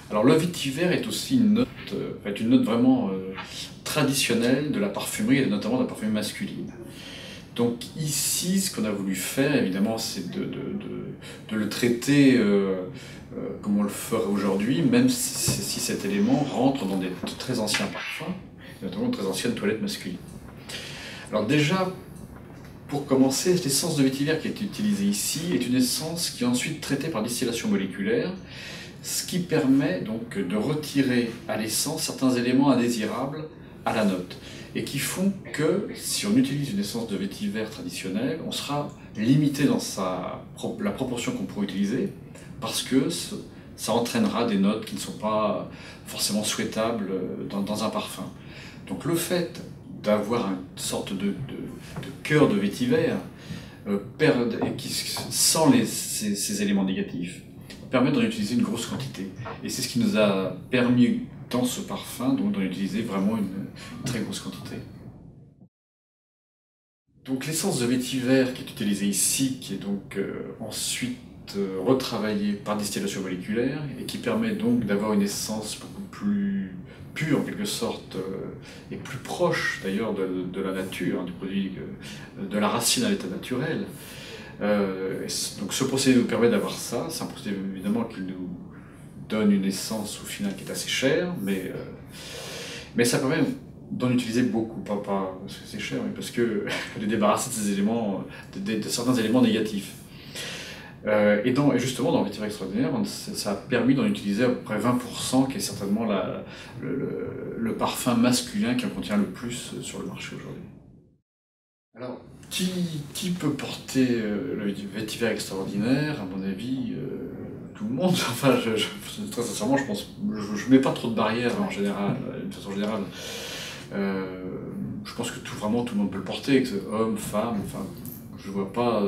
Alors le vétiver est aussi une note vraiment traditionnelle de la parfumerie et notamment de la parfumerie masculine. Donc ici, ce qu'on a voulu faire, évidemment, c'est de le traiter comme on le ferait aujourd'hui, même si cet élément rentre dans des très anciens parfums, notamment de très anciennes toilettes masculines. Alors déjà, pour commencer, l'essence de vétiver qui est utilisée ici est une essence qui est ensuite traitée par distillation moléculaire, ce qui permet donc de retirer à l'essence certains éléments indésirables à la note, et qui font que si on utilise une essence de vétiver traditionnelle, on sera limité dans la proportion qu'on pourrait utiliser, parce que ça entraînera des notes qui ne sont pas forcément souhaitables dans un parfum. Donc le fait d'avoir une sorte de cœur de vétiver sans ces éléments négatifs, permet d'en utiliser une grosse quantité. Et c'est ce qui nous a permis dans ce parfum d'en utiliser vraiment une très grosse quantité. Donc l'essence de vétiver qui est utilisée ici, qui est donc ensuite retravaillée par distillation moléculaire et qui permet donc d'avoir une essence beaucoup plus pure en quelque sorte et plus proche d'ailleurs de la nature, du produit, de la racine à l'état naturel. Donc ce procédé nous permet d'avoir ça, c'est un procédé évidemment qui nous donne une essence au final qui est assez chère, mais ça permet d'en utiliser beaucoup, pas parce que c'est cher, mais parce que de débarrasser de ces éléments, de certains éléments négatifs. Et justement, dans le vétiver extraordinaire, ça a permis d'en utiliser à peu près 20%, qui est certainement le parfum masculin qui en contient le plus sur le marché aujourd'hui. Alors, qui peut porter le vétiver extraordinaire? À mon avis, tout le monde. Enfin, très sincèrement, je mets pas trop de barrières en général, d'une façon générale. Je pense que vraiment tout le monde peut le porter, que homme, femme, enfin, je vois pas.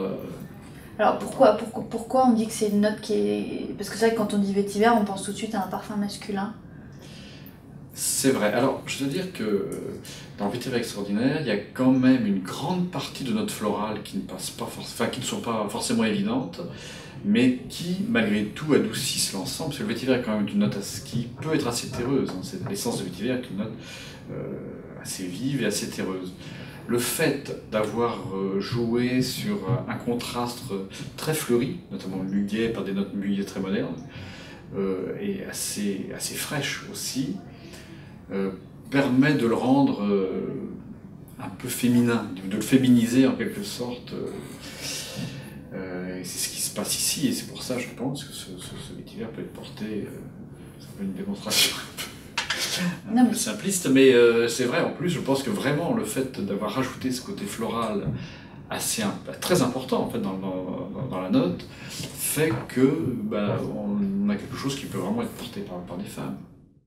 Alors pourquoi on dit que c'est une note qui est... Parce que c'est vrai que quand on dit vétiver, on pense tout de suite à un parfum masculin. C'est vrai. Alors, je veux dire que dans le vétiver extraordinaire, il y a quand même une grande partie de notes florales qui ne sont pas forcément évidentes, mais qui, malgré tout, adoucissent l'ensemble. Parce que le vétiver est quand même une note qui peut être assez terreuse. L'essence de vétiver est une note assez vive et assez terreuse. Le fait d'avoir joué sur un contraste très fleuri, notamment muguet par des notes muguet très modernes, et assez fraîches aussi, permet de le rendre un peu féminin, de le féminiser en quelque sorte. C'est ce qui se passe ici, et c'est pour ça, je pense, que ce vétiver peut être porté, c'est un peu une démonstration un peu simpliste, mais c'est vrai, en plus, je pense que vraiment le fait d'avoir rajouté ce côté floral très important en fait, dans la note, fait que on a quelque chose qui peut vraiment être porté par des femmes.